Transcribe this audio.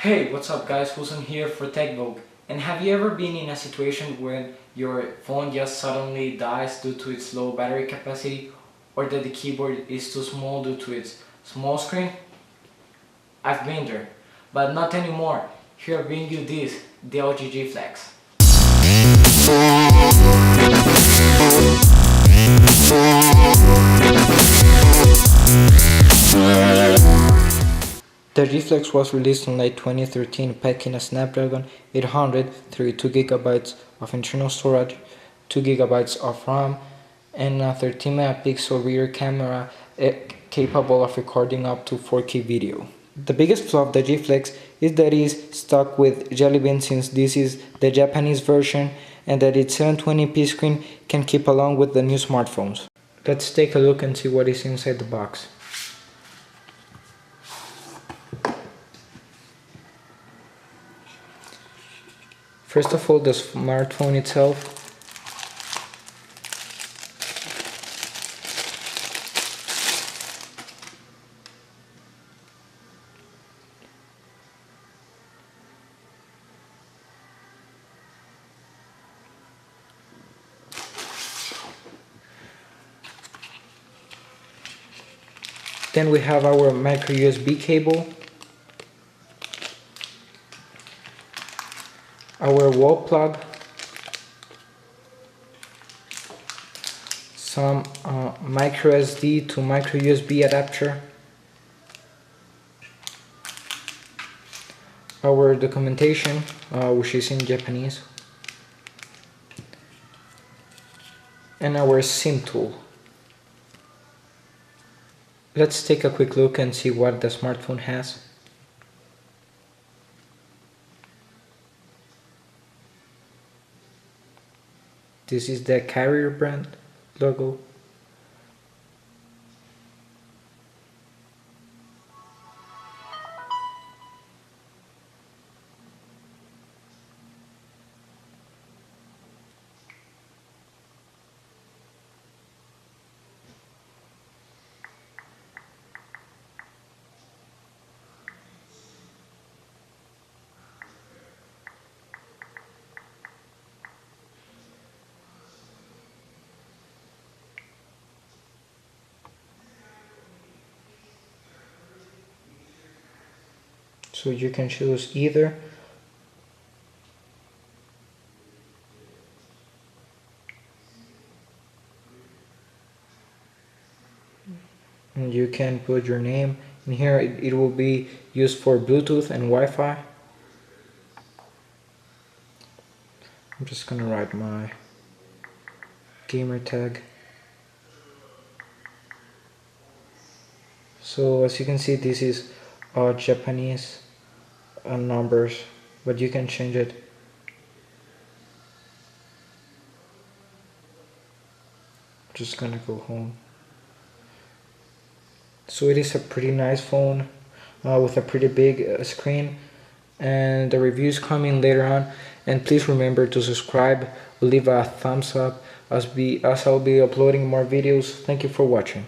Hey, what's up guys, Wilson here for TechVogue. And have you ever been in a situation when your phone just suddenly dies due to its low battery capacity, or that the keyboard is too small due to its small screen? I've been there, but not anymore. Here I bring you this, the LG G Flex. The G Flex was released in late 2013, packing a Snapdragon 800, 32GB of internal storage, 2GB of RAM, and a 13-megapixel rear camera capable of recording up to 4K video. The biggest flaw of the G Flex is that it is stuck with Jelly Bean, since this is the Japanese version and that its 720p screen can keep along with the new smartphones. Let's take a look and see what is inside the box. First of all, the smartphone itself. Then we have our micro USB cable, our wall plug, some micro SD to micro USB adapter, our documentation, which is in Japanese, and our SIM tool. Let's take a quick look and see what the smartphone has. This is the Carrier brand logo. So you can choose either. And you can put your name in here. It will be used for Bluetooth and Wi-Fi. I'm just gonna write my gamer tag. So as you can see, this is Japanese numbers, but you can change it. Just gonna go home. So it is a pretty nice phone with a pretty big screen, and the reviews coming later on. And please remember to subscribe, leave a thumbs up as I'll be uploading more videos. Thank you for watching.